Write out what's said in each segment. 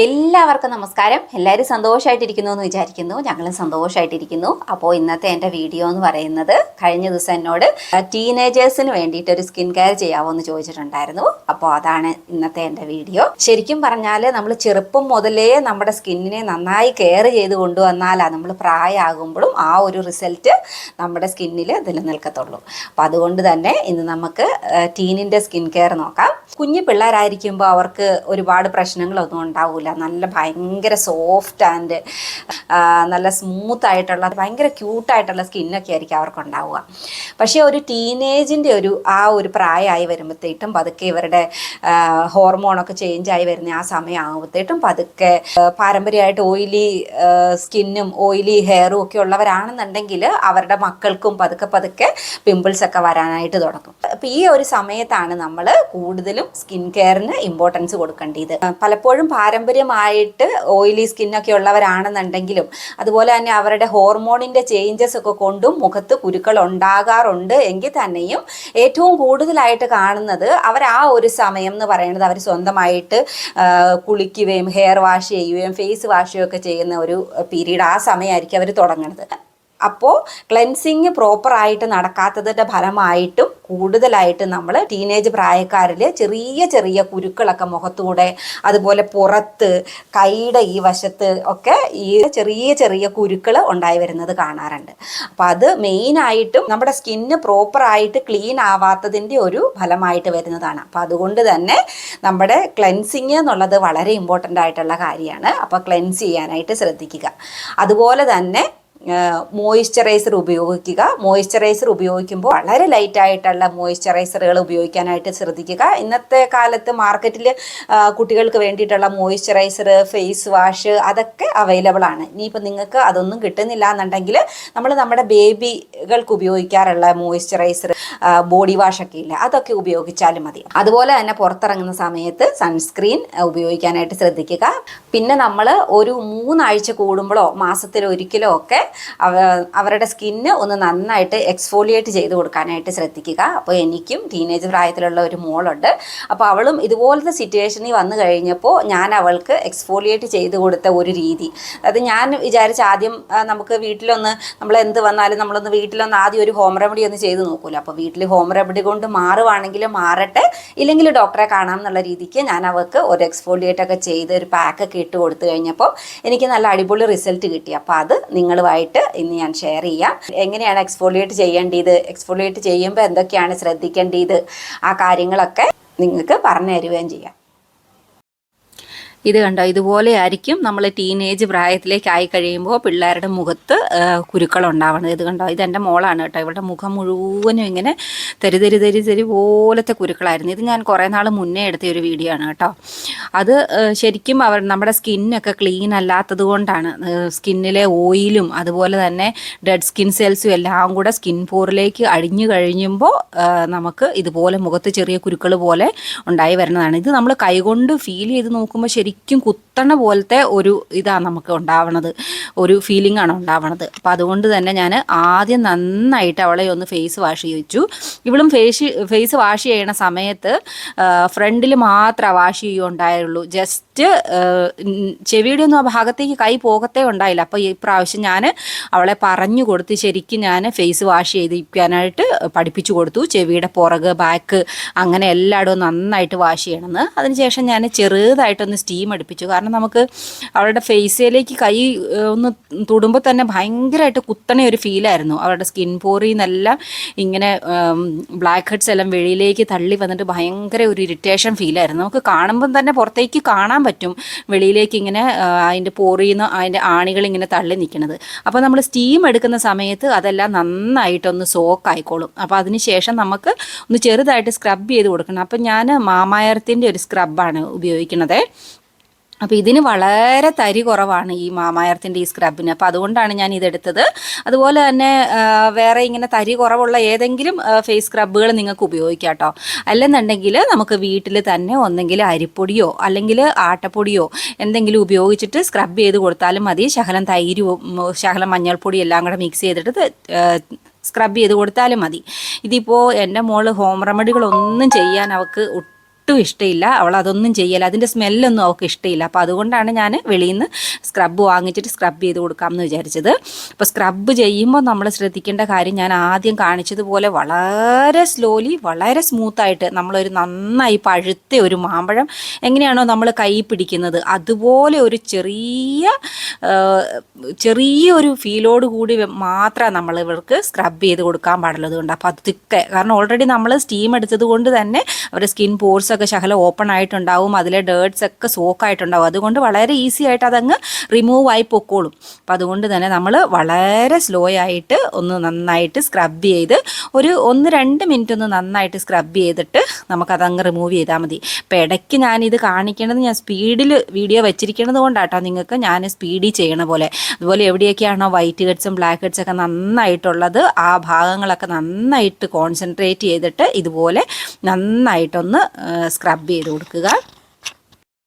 എല്ലാവർക്കും നമസ്കാരം. എല്ലാവരും സന്തോഷമായിട്ടിരിക്കുന്നു എന്ന് വിചാരിക്കുന്നു. ഞങ്ങളും സന്തോഷമായിട്ടിരിക്കുന്നു. അപ്പോൾ ഇന്നത്തെ എൻ്റെ വീഡിയോ എന്ന് പറയുന്നത്, കഴിഞ്ഞ ദിവസം എന്നോട് ടീനേജേഴ്സിന് വേണ്ടിയിട്ട് ഒരു സ്കിൻ കെയർ ചെയ്യാമോ എന്ന് ചോദിച്ചിട്ടുണ്ടായിരുന്നു. അപ്പോൾ അതാണ് ഇന്നത്തെ എൻ്റെ വീഡിയോ. ശരിക്കും പറഞ്ഞാൽ നമ്മൾ ചെറുപ്പം മുതലേ നമ്മുടെ സ്കിന്നിനെ നന്നായി കെയർ ചെയ്ത് കൊണ്ടുവന്നാലാണ് നമ്മൾ പ്രായമാകുമ്പോഴും ആ ഒരു റിസൾട്ട് നമ്മുടെ സ്കിന്നിൽ നിലനിൽക്കത്തുള്ളൂ. അപ്പം അതുകൊണ്ട് തന്നെ ഇന്ന് നമുക്ക് ടീനിൻ്റെ സ്കിൻ കെയർ നോക്കാം. കുഞ്ഞു പിള്ളേരായിരിക്കുമ്പോൾ അവർക്ക് ഒരുപാട് പ്രശ്നങ്ങളൊന്നും ഉണ്ടാവില്ല. നല്ല ഭയങ്കര സോഫ്റ്റ് ആൻഡ് നല്ല സ്മൂത്ത് ആയിട്ടുള്ള ഭയങ്കര ക്യൂട്ടായിട്ടുള്ള സ്കിന്നൊക്കെ ആയിരിക്കും അവർക്കുണ്ടാവുക. പക്ഷേ ഒരു ടീനേജിൻ്റെ ആ ഒരു പ്രായമായി വരുമ്പോഴത്തേട്ടും പതുക്കെ ഇവരുടെ ഹോർമോണൊക്കെ ചേഞ്ചായി വരുന്ന ആ സമയമാകുമ്പോഴത്തേട്ടും പതുക്കെ പാരമ്പര്യമായിട്ട് ഓയിലി സ്കിന്നും ഓയിലി ഹെയറും ഒക്കെ ഉള്ളവരാണെന്നുണ്ടെങ്കിൽ അവരുടെ മക്കൾക്കും പതുക്കെ പതുക്കെ പിമ്പിൾസൊക്കെ വരാനായിട്ട് തുടങ്ങും. അപ്പോൾ ഈ ഒരു സമയത്താണ് നമ്മൾ കൂടുതലും സ്കിൻ കെയറിന് ഇമ്പോർട്ടൻസ് കൊടുക്കേണ്ടത്. പലപ്പോഴും പാരമ്പര്യമായിട്ട് ഓയിലി സ്കിന്നൊക്കെ ഉള്ളവരാണെന്നുണ്ടെങ്കിലും അതുപോലെ തന്നെ അവരുടെ ഹോർമോണിൻ്റെ ചേഞ്ചസ് ഒക്കെ കൊണ്ടും മുഖത്ത് കുരുക്കൾ ഉണ്ടാകാറുണ്ട് എങ്കിൽ തന്നെയും ഏറ്റവും കൂടുതലായിട്ട് കാണുന്നത് അവർ ആ ഒരു സമയം എന്ന് പറയുന്നത് അവർ സ്വന്തമായിട്ട് കുളിക്കുകയും ഹെയർ വാഷ് ചെയ്യുകയും ഫേസ് വാഷ് ചെയ്യുകയൊക്കെ ചെയ്യുന്ന ഒരു പീരീഡ്, ആ സമയമായിരിക്കും അവർ തുടങ്ങുന്നത്. അപ്പോൾ ക്ലെൻസിങ് പ്രോപ്പറായിട്ട് നടക്കാത്തതിൻ്റെ ഫലമായിട്ടും കൂടുതലായിട്ട് നമ്മൾ ടീനേജ് പ്രായക്കാരിൽ ചെറിയ ചെറിയ കുരുക്കളൊക്കെ മുഖത്തൂടെ, അതുപോലെ പുറത്ത്, കൈയുടെ ഈ വശത്ത് ഒക്കെ ഈ ചെറിയ ചെറിയ കുരുക്കൾ ഉണ്ടായി വരുന്നത് കാണാറുണ്ട്. അപ്പോൾ അത് മെയിനായിട്ടും നമ്മുടെ സ്കിന്ന് പ്രോപ്പറായിട്ട് ക്ലീൻ ആവാത്തതിൻ്റെ ഒരു ഫലമായിട്ട് വരുന്നതാണ്. അപ്പോൾ അതുകൊണ്ട് തന്നെ നമ്മുടെ ക്ലെൻസിങ് എന്നുള്ളത് വളരെ ഇമ്പോർട്ടൻ്റ് ആയിട്ടുള്ള കാര്യമാണ്. അപ്പോൾ ക്ലെൻസ് ചെയ്യാനായിട്ട് ശ്രദ്ധിക്കുക. അതുപോലെ തന്നെ മോയ്സ്ചറൈസർ ഉപയോഗിക്കുക. മോയ്സ്ചറൈസർ ഉപയോഗിക്കുമ്പോൾ വളരെ ലൈറ്റായിട്ടുള്ള മോയ്സ്ചറൈസറുകൾ ഉപയോഗിക്കാനായിട്ട് ശ്രദ്ധിക്കുക. ഇന്നത്തെ കാലത്ത് മാർക്കറ്റിൽ കുട്ടികൾക്ക് വേണ്ടിയിട്ടുള്ള മോയ്സ്ചറൈസർ, ഫേസ് വാഷ് അതൊക്കെ അവൈലബിൾ ആണ്. ഇനിയിപ്പോൾ നിങ്ങൾക്ക് അതൊന്നും കിട്ടുന്നില്ല എന്നുണ്ടെങ്കിൽ നമ്മുടെ ബേബികൾക്ക് ഉപയോഗിക്കാറുള്ള മോയ്സ്ചറൈസർ, ബോഡി വാഷൊക്കെ ഇല്ല, അതൊക്കെ ഉപയോഗിച്ചാലും മതി. അതുപോലെ തന്നെ പുറത്തിറങ്ങുന്ന സമയത്ത് സൺസ്ക്രീൻ ഉപയോഗിക്കാനായിട്ട് ശ്രദ്ധിക്കുക. പിന്നെ നമ്മൾ ഒരു 3 ആഴ്ച കൂടുമ്പോഴോ മാസത്തിലൊരിക്കലോ ഒക്കെ അവരുടെ സ്കിന്ന് ഒന്ന് നന്നായിട്ട് എക്സ്ഫോളിയേറ്റ് ചെയ്ത് കൊടുക്കാനായിട്ട് ശ്രദ്ധിക്കുക. അപ്പോൾ എനിക്കും ടീനേജ് പ്രായത്തിലുള്ള ഒരു മോളുണ്ട്. അപ്പോൾ അവളും ഇതുപോലത്തെ സിറ്റുവേഷനിൽ വന്നു കഴിഞ്ഞപ്പോൾ ഞാൻ അവൾക്ക് എക്സ്ഫോളിയേറ്റ് ചെയ്ത് കൊടുത്ത ഒരു രീതി, അത് ഞാൻ വിചാരിച്ച ആദ്യം നമുക്ക് വീട്ടിലൊന്ന് നമ്മൾ എന്ത് വന്നാലും നമ്മളൊന്ന് വീട്ടിലൊന്ന് ആദ്യം ഒരു ഹോം റെമഡി ഒന്ന് ചെയ്ത് നോക്കൂല്ലോ. അപ്പോൾ വീട്ടിൽ ഹോം റെമഡി കൊണ്ട് മാറുവാണെങ്കിൽ മാറട്ടെ, ഇല്ലെങ്കിൽ ഡോക്ടറെ കാണാം എന്നുള്ള രീതിക്ക് ഞാൻ അവൾക്ക് ഒരു എക്സ്ഫോളിയേറ്റ് ഒക്കെ ചെയ്ത് ഒരു പാക്കൊക്കെ ഇട്ട് കൊടുത്തു കഴിഞ്ഞപ്പോൾ എനിക്ക് നല്ല അടിപൊളി റിസൾട്ട് കിട്ടി. അപ്പോൾ അത് നിങ്ങളുമായിട്ട് ഇന്ന് ഞാൻ ഷെയർ ചെയ്യാം. എങ്ങനെയാണ് എക്സ്ഫോളിയേറ്റ് ചെയ്യേണ്ടത്, എക്സ്ഫോളിയേറ്റ് ചെയ്യുമ്പോൾ എന്തൊക്കെയാണ് ശ്രദ്ധിക്കേണ്ടത്, ആ കാര്യങ്ങളൊക്കെ നിങ്ങൾക്ക് പറഞ്ഞു തരുകയും ചെയ്യാം. ഇത് കണ്ടോ, ഇതുപോലെ ആയിരിക്കും നമ്മൾ ടീനേജ് പ്രായത്തിലേക്ക് ആയി കഴിയുമ്പോൾ പിള്ളേരുടെ മുഖത്ത് കുരുക്കളുണ്ടാവണത്. ഇത് കണ്ടോ, ഇതെൻ്റെ മോളാണ് കേട്ടോ. ഇവളുടെ മുഖം മുഴുവനും ഇങ്ങനെ തരി പോലത്തെ കുരുക്കളായിരുന്നു. ഇത് ഞാൻ കുറേ നാൾ മുന്നേ എടുത്ത ഒരു വീഡിയോ ആണ് കേട്ടോ. അത് ശരിക്കും നമ്മുടെ സ്കിന്നൊക്കെ ക്ലീൻ അല്ലാത്തത് കൊണ്ടാണ്. സ്കിന്നിലെ ഓയിലും അതുപോലെ തന്നെ ഡെഡ് സ്കിൻ സെൽസും എല്ലാം കൂടെ സ്കിൻ പോറിലേക്ക് അടിഞ്ഞു കഴിയുമ്പോൾ നമുക്ക് ഇതുപോലെ മുഖത്ത് ചെറിയ കുരുക്കൾ പോലെ ഉണ്ടായി വരുന്നതാണ്. ഇത് നമ്മൾ കൈകൊണ്ട് ഫീൽ ചെയ്ത് നോക്കുമ്പോൾ ശരിക്കും കുത്തണ പോലത്തെ ഒരു ഇതാണ് നമുക്ക് ഉണ്ടാവണത്, ഒരു ഫീലിംഗ് ആണ് ഉണ്ടാവണത്. അപ്പോൾ അതുകൊണ്ട് തന്നെ ഞാൻ ആദ്യം നന്നായിട്ട് അവളെ ഒന്ന് ഫേസ് വാഷ് ചെയ്യിച്ചു. ഇവളും ഫേസ് വാഷ് ചെയ്യണ സമയത്ത് ഫ്രണ്ടിൽ മാത്രമേ വാഷ് ചെയ്യുകയുണ്ടായുള്ളൂ. ജസ്റ്റ് ചെവിയുടെ ഒന്നും ആ ഭാഗത്തേക്ക് കൈ പോകത്തേ ഉണ്ടായില്ല. അപ്പോൾ ഈ പ്രാവശ്യം ഞാൻ അവളെ പറഞ്ഞു കൊടുത്ത് ശരിക്കും ഞാൻ ഫേസ് വാഷ് ചെയ്തിരിക്കാനായിട്ട് പഠിപ്പിച്ചു കൊടുത്തു. ചെവിയുടെ പുറക്, ബാക്ക്, അങ്ങനെ എല്ലായിടവും നന്നായിട്ട് വാഷ് ചെയ്യണമെന്ന്. അതിനുശേഷം ഞാൻ ചെറുതായിട്ടൊന്ന് സ്റ്റീം അടുപ്പിച്ചു. കാരണം നമുക്ക് അവളുടെ ഫേസിലേക്ക് കൈ ഒന്ന് തൊടുമ്പോൾ തന്നെ ഭയങ്കരമായിട്ട് കുത്തണ ഒരു ഫീലായിരുന്നു. അവളുടെ സ്കിൻ പോറിൽ നിന്നെല്ലാം ഇങ്ങനെ ബ്ലാക്ക് ഹെഡ്സ് എല്ലാം വെളിയിലേക്ക് തള്ളി വന്നിട്ട് ഭയങ്കര ഒരു ഇറിറ്റേഷൻ ഫീലായിരുന്നു. നമുക്ക് കാണുമ്പം തന്നെ പുറത്തേക്ക് കാണാൻ പറ്റും വെളിയിലേക്ക് ഇങ്ങനെ അതിൻ്റെ പോറിൽ നിന്ന് അതിൻ്റെ ആണികൾ ഇങ്ങനെ തള്ളി നിൽക്കുന്നത്. അപ്പോൾ നമ്മൾ സ്റ്റീം എടുക്കുന്ന സമയത്ത് അതെല്ലാം നന്നായിട്ടൊന്ന് സോക്ക് ആയിക്കോളും. അപ്പോൾ അതിന് ശേഷം നമുക്ക് ഒന്ന് ചെറുതായിട്ട് സ്ക്രബ് ചെയ്ത് കൊടുക്കണം. അപ്പം ഞാൻ മാമായർത്തിൻ്റെ ഒരു സ്ക്രബാണ് ഉപയോഗിക്കുന്നത്. അപ്പോൾ ഇതിന് വളരെ തരി കുറവാണ് ഈ മാമായർത്തിൻ്റെ ഈ സ്ക്രബിന്. അപ്പോൾ അതുകൊണ്ടാണ് ഞാൻ ഇതെടുത്തത്. അതുപോലെ തന്നെ വേറെ ഇങ്ങനെ തരി കുറവുള്ള ഏതെങ്കിലും ഫേസ് സ്ക്രബുകൾ നിങ്ങൾക്ക് ഉപയോഗിക്കാം കേട്ടോ. അല്ലെന്നുണ്ടെങ്കിൽ നമുക്ക് വീട്ടിൽ തന്നെ ഒന്നെങ്കിൽ അരിപ്പൊടിയോ അല്ലെങ്കിൽ ആട്ടപ്പൊടിയോ എന്തെങ്കിലും ഉപയോഗിച്ചിട്ട് സ്ക്രബ് ചെയ്ത് കൊടുത്താലും മതി. ശകലം തൈരും ശകലം മഞ്ഞൾപ്പൊടി എല്ലാം കൂടെ മിക്സ് ചെയ്തിട്ട് സ്ക്രബ് ചെയ്ത് കൊടുത്താലും മതി. ഇതിപ്പോൾ എൻ്റെ മോള് ഹോം റെമഡികളൊന്നും ചെയ്യാൻ അവൾക്ക് ഒട്ടും ഇഷ്ടമില്ല, അവൾ അതൊന്നും ചെയ്യല, അതിൻ്റെ സ്മെല്ലൊന്നും അവൾക്ക് ഇഷ്ടമില്ല. അപ്പോൾ അതുകൊണ്ടാണ് ഞാൻ വെളിയിൽ നിന്ന് സ്ക്രബ്ബ് വാങ്ങിച്ചിട്ട് സ്ക്രബ് ചെയ്ത് കൊടുക്കാമെന്ന് വിചാരിച്ചത്. അപ്പോൾ സ്ക്രബ് ചെയ്യുമ്പോൾ നമ്മൾ ശ്രദ്ധിക്കേണ്ട കാര്യം ഞാൻ ആദ്യം കാണിച്ചതുപോലെ വളരെ സ്ലോലി വളരെ സ്മൂത്തായിട്ട് നമ്മളൊരു നന്നായി പഴുത്ത ഒരു മാമ്പഴം എങ്ങനെയാണോ നമ്മൾ കൈ പിടിക്കുന്നത് അതുപോലെ ഒരു ചെറിയൊരു ഫീലോട് കൂടി മാത്രമേ നമ്മൾ ഇവർക്ക് സ്ക്രബ് ചെയ്ത് കൊടുക്കാൻ പാടുള്ളൂ. അതുകൊണ്ട് അപ്പോൾ അതൊക്കെ കാരണം ഓൾറെഡി നമ്മൾ സ്റ്റീം എടുത്തത് കൊണ്ട് തന്നെ അവരുടെ സ്കിൻ പോർസൊക്കെ ശകലം ഓപ്പൺ ആയിട്ടുണ്ടാവും, അതിലെ ഡേർട്സ് ഒക്കെ സോക്കായിട്ടുണ്ടാവും. അതുകൊണ്ട് വളരെ ഈസി ആയിട്ട് അതങ്ങ് റിമൂവ് ആയി പൊക്കോളും. അപ്പം അതുകൊണ്ട് തന്നെ നമ്മൾ വളരെ സ്ലോ ആയിട്ട് ഒന്ന് നന്നായിട്ട് സ്ക്രബ് ചെയ്ത് ഒരു 1-2 മിനിറ്റ് ഒന്ന് നന്നായിട്ട് സ്ക്രബ് ചെയ്തിട്ട് നമുക്കതങ്ങ് റിമൂവ് ചെയ്താൽ മതി. അപ്പോൾ ഇടയ്ക്ക് ഞാനിത് കാണിക്കേണ്ടത് ഞാൻ സ്പീഡിൽ വീഡിയോ വെച്ചിരിക്കുന്നത് കൊണ്ടാട്ടോ നിങ്ങൾക്ക് ഞാൻ സ്പീഡിൽ ചെയ്യണ പോലെ. അതുപോലെ എവിടെയൊക്കെയാണോ വൈറ്റ് ഹെഡ്സും ബ്ലാക്ക് ഹെഡ്സും ഒക്കെ നന്നായിട്ടുള്ളത് ആ ഭാഗങ്ങളൊക്കെ നന്നായിട്ട് കോൺസെൻട്രേറ്റ് ചെയ്തിട്ട് ഇതുപോലെ നന്നായിട്ടൊന്ന് സ്ക്രബ് ചെയ്ത് കൊടുക്കുക.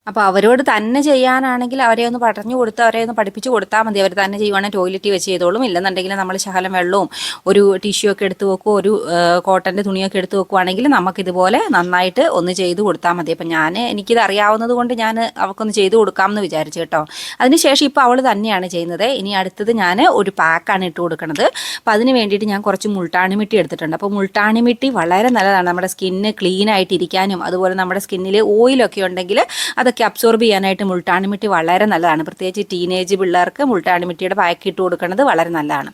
അപ്പോൾ അവരോട് തന്നെ ചെയ്യാനാണെങ്കിൽ അവരെ ഒന്ന് പറഞ്ഞു കൊടുത്ത് അവരെ ഒന്ന് പഠിപ്പിച്ച് കൊടുത്താൽ മതി. അവർ തന്നെ ചെയ്യുവാണെങ്കിൽ ടോയ്ലറ്റിൽ വെച്ച് ചെയ്തോളും. ഇല്ലെന്നുണ്ടെങ്കിൽ നമ്മൾ ശകലം വെള്ളവും ഒരു ടിഷ്യൂ ഒക്കെ എടുത്ത് വെക്കുക, ഒരു കോട്ടൻ്റെ തുണിയൊക്കെ എടുത്ത് വെക്കുവാണെങ്കിൽ നമുക്കിതുപോലെ നന്നായിട്ട് ഒന്ന് ചെയ്ത് കൊടുത്താൽ മതി. അപ്പം എനിക്കിത് അറിയാവുന്നത് കൊണ്ട് ഞാൻ അവൾക്കൊന്ന് ചെയ്ത് കൊടുക്കാമെന്ന് വിചാരിച്ചു കേട്ടോ. അതിനുശേഷം ഇപ്പോൾ അവൾ തന്നെയാണ് ചെയ്യുന്നത്. ഇനി അടുത്തത് ഞാൻ ഒരു പാക്കാണ് ഇട്ട് കൊടുക്കുന്നത്. അപ്പോൾ അതിന് വേണ്ടിയിട്ട് ഞാൻ കുറച്ച് മുൾട്ടാണിമിട്ടി എടുത്തിട്ടുണ്ട്. അപ്പോൾ മുൾട്ടാണിമിട്ടി വളരെ നല്ലതാണ് നമ്മുടെ സ്കിന്ന് ക്ലീൻ ആയിട്ടിരിക്കാനും അതുപോലെ നമ്മുടെ സ്കിന്നിൽ ഓയിലൊക്കെ ഉണ്ടെങ്കിൽ അതൊക്കെ അബ്സോർബ് ചെയ്യാനായിട്ട് മുൾട്ടാണിമിട്ടി വളരെ നല്ലതാണ്. പ്രത്യേകിച്ച് ടീനേജ് പിള്ളേർക്ക് മുൾട്ടാണിമിട്ടിയുടെ പാക്ക് ഇട്ട് കൊടുക്കുന്നത് വളരെ നല്ലതാണ്.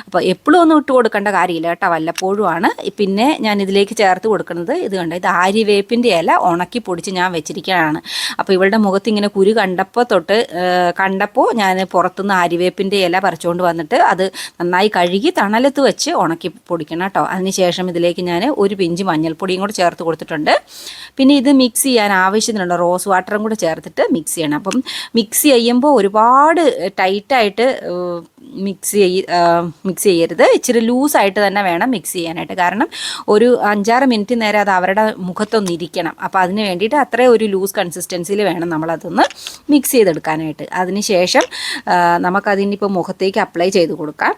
അപ്പോൾ എപ്പോഴും ഒന്നും ഇട്ട് കൊടുക്കേണ്ട കാര്യമില്ല കേട്ടോ, വല്ലപ്പോഴുമാണ്. പിന്നെ ഞാൻ ഇതിലേക്ക് ചേർത്ത് കൊടുക്കുന്നത് ഇത് ആര്യവേപ്പിൻ്റെ ഇല ഉണക്കി പൊടിച്ച് ഞാൻ വെച്ചിരിക്കുകയാണ്. അപ്പോൾ ഇവളുടെ മുഖത്ത് ഇങ്ങനെ കുരു കണ്ടപ്പോൾ ഞാൻ പുറത്തുനിന്ന് ആര്യവേപ്പിൻ്റെ ഇല പറിച്ചുകൊണ്ട് വന്നിട്ട് അത് നന്നായി കഴുകി തണലത്ത് വെച്ച് ഉണക്കി പൊടിക്കണം കേട്ടോ. അതിനുശേഷം ഇതിലേക്ക് ഞാൻ ഒരു പിഞ്ച് മഞ്ഞൾപ്പൊടിയും കൂടെ ചേർത്ത് കൊടുത്തിട്ടുണ്ട്. പിന്നെ ഇത് മിക്സ് ചെയ്യാൻ ആവശ്യത്തിനുള്ള റോസ് വാട്ടറും കൂടെ ചേർത്തിട്ട് മിക്സ് ചെയ്യണം. അപ്പം മിക്സ് ചെയ്യുമ്പോൾ ഒരുപാട് ടൈറ്റായിട്ട് മിക്സ് ചെയ്യരുത്, ഇച്ചിരി ലൂസായിട്ട് തന്നെ വേണം മിക്സ് ചെയ്യാനായിട്ട്. കാരണം ഒരു 5-6 മിനിറ്റ് നേരം അത് അവരുടെ മുഖത്തൊന്നിരിക്കണം. അപ്പോൾ അതിന് വേണ്ടിയിട്ട് അത്രയും ഒരു ലൂസ് കൺസിസ്റ്റൻസിയിൽ വേണം നമ്മളതൊന്ന് മിക്സ് ചെയ്തെടുക്കാനായിട്ട്. അതിന് ശേഷം നമുക്കതിനിപ്പോൾ മുഖത്തേക്ക് അപ്ലൈ ചെയ്ത് കൊടുക്കാം.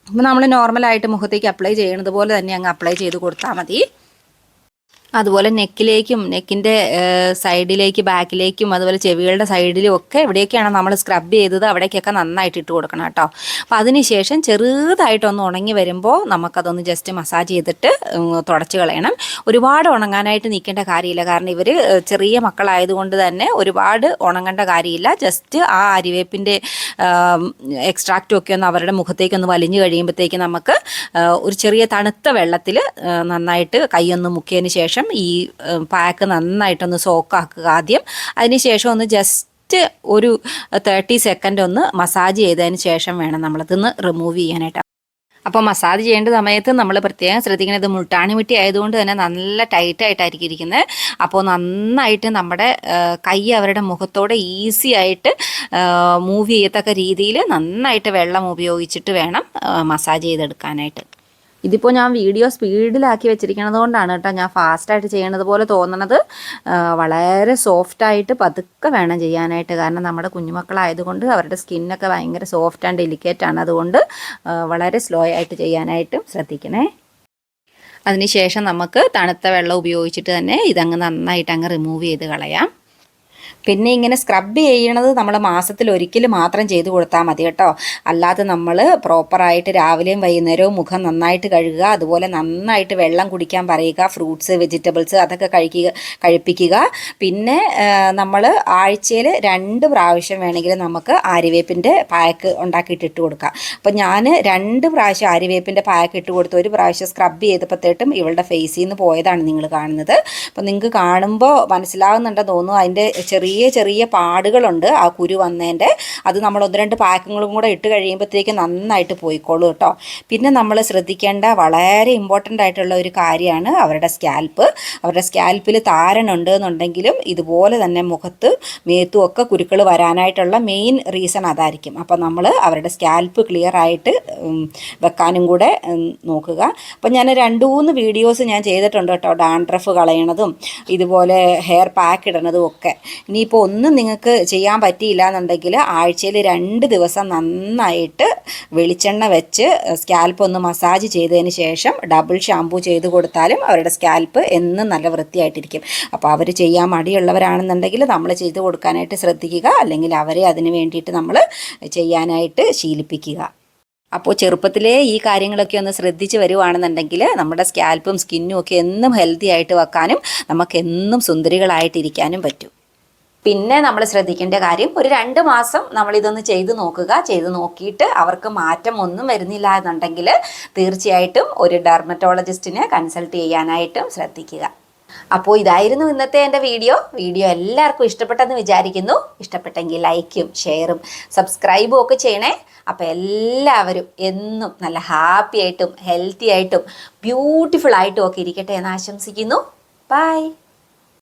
അപ്പോൾ നമ്മൾ നോർമലായിട്ട് മുഖത്തേക്ക് അപ്ലൈ ചെയ്യണത് പോലെ തന്നെ അങ്ങ് അപ്ലൈ ചെയ്ത് കൊടുത്താൽ മതി. അതുപോലെ നെക്കിലേക്കും നെക്കിൻ്റെ സൈഡിലേക്ക് ബാക്കിലേക്കും അതുപോലെ ചെവികളുടെ സൈഡിലും ഒക്കെ എവിടെയൊക്കെയാണ് നമ്മൾ സ്ക്രബ് ചെയ്തത് അവിടേക്കൊക്കെ നന്നായിട്ട് ഇട്ട് കൊടുക്കണം കേട്ടോ. അപ്പോൾ അതിനുശേഷം ചെറുതായിട്ടൊന്ന് ഉണങ്ങി വരുമ്പോൾ നമുക്കതൊന്ന് ജസ്റ്റ് മസാജ് ചെയ്തിട്ട് തുടച്ച് കളയണം. ഒരുപാട് ഉണങ്ങാനായിട്ട് നിൽക്കേണ്ട കാര്യമില്ല, കാരണം ഇവർ ചെറിയ മക്കളായതുകൊണ്ട് തന്നെ ഒരുപാട് ഉണങ്ങേണ്ട കാര്യമില്ല. ജസ്റ്റ് ആ അരിവേപ്പിൻ്റെ എക്സ്ട്രാക്റ്റും ഒക്കെ ഒന്ന് അവരുടെ മുഖത്തേക്കൊന്ന് വലിഞ്ഞു കഴിയുമ്പോഴത്തേക്ക് നമുക്ക് ഒരു ചെറിയ തണുത്ത വെള്ളത്തിൽ നന്നായിട്ട് കൈയൊന്ന് മുക്കിയതിന് ശേഷം ഈ പാക്ക് നന്നായിട്ടൊന്ന് സോക്കാക്കുക ആദ്യം. അതിനുശേഷം ഒന്ന് ജസ്റ്റ് ഒരു 30 സെക്കൻഡ് ഒന്ന് മസാജ് ചെയ്തതിന് ശേഷം വേണം നമ്മളതൊന്ന് റിമൂവ് ചെയ്യാനായിട്ട്. അപ്പോൾ മസാജ് ചെയ്യേണ്ട സമയത്ത് നമ്മൾ പ്രത്യേകം ശ്രദ്ധിക്കുന്നത് മുൾട്ടാണിമിട്ടി ആയതുകൊണ്ട് തന്നെ നല്ല ടൈറ്റായിട്ടായിരിക്കും ഇരിക്കുന്നത്. അപ്പോൾ നന്നായിട്ട് നമ്മുടെ കൈ അവരുടെ മുഖത്തോടെ ഈസി ആയിട്ട് മൂവ് ചെയ്യത്തക്ക രീതിയിൽ നന്നായിട്ട് വെള്ളം ഉപയോഗിച്ചിട്ട് വേണം മസാജ് ചെയ്തെടുക്കാനായിട്ട്. ഇതിപ്പോൾ ഞാൻ വീഡിയോ സ്പീഡിലാക്കി വെച്ചിരിക്കുന്നത് കൊണ്ടാണ് കേട്ടോ ഞാൻ ഫാസ്റ്റായിട്ട് ചെയ്യണത് പോലെ തോന്നണത്. വളരെ സോഫ്റ്റായിട്ട് പതുക്കെ വേണം ചെയ്യാനായിട്ട്, കാരണം നമ്മുടെ കുഞ്ഞുമക്കളായതുകൊണ്ട് അവരുടെ സ്കിന്നൊക്കെ ഭയങ്കര സോഫ്റ്റ് ആൻഡ് ഡെലിക്കേറ്റാണ്. അതുകൊണ്ട് വളരെ സ്ലോ ആയിട്ട് ചെയ്യാനായിട്ടും ശ്രദ്ധിക്കണേ. അതിനുശേഷം നമുക്ക് തണുത്ത വെള്ളം ഉപയോഗിച്ചിട്ട് തന്നെ ഇതങ്ങ് നന്നായിട്ട് അങ്ങ് റിമൂവ് ചെയ്ത് കളയാം. പിന്നെ ഇങ്ങനെ സ്ക്രബ് ചെയ്യണത് നമ്മൾ മാസത്തിൽ ഒരിക്കൽ മാത്രം ചെയ്ത് കൊടുത്താൽ മതി കേട്ടോ. അല്ലാതെ നമ്മൾ പ്രോപ്പറായിട്ട് രാവിലെയും വൈകുന്നേരവും മുഖം നന്നായിട്ട് കഴുകുക, അതുപോലെ നന്നായിട്ട് വെള്ളം കുടിക്കാൻ പറയുക, ഫ്രൂട്ട്സ് വെജിറ്റബിൾസ് അതൊക്കെ കഴിപ്പിക്കുക. പിന്നെ നമ്മൾ ആഴ്ചയിൽ 2 പ്രാവശ്യം വേണമെങ്കിൽ നമുക്ക് ആര്യവേപ്പിൻ്റെ പാക്ക് ഉണ്ടാക്കിയിട്ട് ഇട്ട് കൊടുക്കാം. അപ്പം ഞാൻ 2 പ്രാവശ്യം ആര്യവേപ്പിൻ്റെ പാക്ക് ഇട്ട് കൊടുത്ത് 1 പ്രാവശ്യം സ്ക്രബ് ചെയ്തപ്പോഴത്തേട്ടും ഇവളുടെ ഫേസിൽ നിന്ന് പോയതാണ് നിങ്ങൾ കാണുന്നത്. അപ്പം നിങ്ങൾക്ക് കാണുമ്പോൾ മനസ്സിലാവുന്നുണ്ടെന്ന് തോന്നുന്നു. അതിൻ്റെ ചെറിയ പാടുകളുണ്ട് ആ കുരു വന്നതിൻ്റെ. അത് നമ്മൾ 1-2 പാക്കുകളും കൂടെ ഇട്ട് കഴിയുമ്പോഴത്തേക്ക് നന്നായിട്ട് പോയിക്കോളൂ കേട്ടോ. പിന്നെ നമ്മൾ ശ്രദ്ധിക്കേണ്ട വളരെ ഇമ്പോർട്ടൻ്റ് ആയിട്ടുള്ള ഒരു കാര്യമാണ് അവരുടെ സ്കാൽപ്പ്. അവരുടെ സ്കാൽപ്പിൽ താരനുണ്ട് എന്നുണ്ടെങ്കിലും ഇതുപോലെ തന്നെ മുഖത്ത് മേത്തും ഒക്കെ കുരുക്കൾ വരാനായിട്ടുള്ള മെയിൻ റീസൺ അതായിരിക്കും. അപ്പോൾ നമ്മൾ അവരുടെ സ്കാൽപ്പ് ക്ലിയർ ആയിട്ട് വെക്കാനും കൂടെ നോക്കുക. അപ്പം ഞാൻ 2-3 വീഡിയോസ് ഞാൻ ചെയ്തിട്ടുണ്ട് കേട്ടോ, ഡാൻഡ്രഫ് കളയണതും ഇതുപോലെ ഹെയർ പാക്ക് ഇടണതും ഒക്കെ. ഇനി ഇനിയിപ്പോൾ ഒന്നും നിങ്ങൾക്ക് ചെയ്യാൻ പറ്റിയില്ല എന്നുണ്ടെങ്കിൽ ആഴ്ചയിൽ 2 ദിവസം നന്നായിട്ട് വെളിച്ചെണ്ണ വെച്ച് സ്കാൽപ്പ് ഒന്ന് മസാജ് ചെയ്തതിന് ശേഷം ഡബിൾ ഷാമ്പൂ ചെയ്ത് കൊടുത്താലും അവരുടെ സ്കാൽപ്പ് എന്നും നല്ല വൃത്തിയായിട്ടിരിക്കും. അപ്പോൾ അവർ ചെയ്യാൻ മടിയുള്ളവരാണെന്നുണ്ടെങ്കിൽ നമ്മൾ ചെയ്ത് കൊടുക്കാനായിട്ട് ശ്രദ്ധിക്കുക, അല്ലെങ്കിൽ അവരെ അതിന് വേണ്ടിയിട്ട് നമ്മൾ ചെയ്യാനായിട്ട് ശീലിപ്പിക്കുക. അപ്പോൾ ചെറുപ്പത്തിലേ ഈ കാര്യങ്ങളൊക്കെ ഒന്ന് ശ്രദ്ധിച്ച് വരുവാണെന്നുണ്ടെങ്കിൽ നമ്മുടെ സ്കാൽപ്പും സ്കിന്നും ഒക്കെ എന്നും ഹെൽത്തി ആയിട്ട് വെക്കാനും നമുക്ക് എന്നും സുന്ദരികളായിട്ടിരിക്കാനും പറ്റും. പിന്നെ നമ്മൾ ശ്രദ്ധിക്കേണ്ട കാര്യം, ഒരു 2 മാസം നമ്മളിതൊന്ന് ചെയ്ത് നോക്കുക. ചെയ്ത് നോക്കിയിട്ട് അവർക്ക് മാറ്റം ഒന്നും വരുന്നില്ല എന്നുണ്ടെങ്കിൽ തീർച്ചയായിട്ടും ഒരു ഡെർമറ്റോളജിസ്റ്റിനെ കൺസൾട്ട് ചെയ്യാനായിട്ടും ശ്രദ്ധിക്കുക. അപ്പോൾ ഇതായിരുന്നു ഇന്നത്തെ എൻ്റെ വീഡിയോ എല്ലാവർക്കും ഇഷ്ടപ്പെട്ടെന്ന് വിചാരിക്കുന്നു. ഇഷ്ടപ്പെട്ടെങ്കിൽ ലൈക്കും ഷെയറും സബ്സ്ക്രൈബും ഒക്കെ ചെയ്യണേ. അപ്പോൾ എല്ലാവരും എന്നും നല്ല ഹാപ്പി ആയിട്ടും ഹെൽത്തി ആയിട്ടും ബ്യൂട്ടിഫുൾ ആയിട്ടും ഒക്കെ ഇരിക്കട്ടെ എന്ന് ആശംസിക്കുന്നു. ബൈ.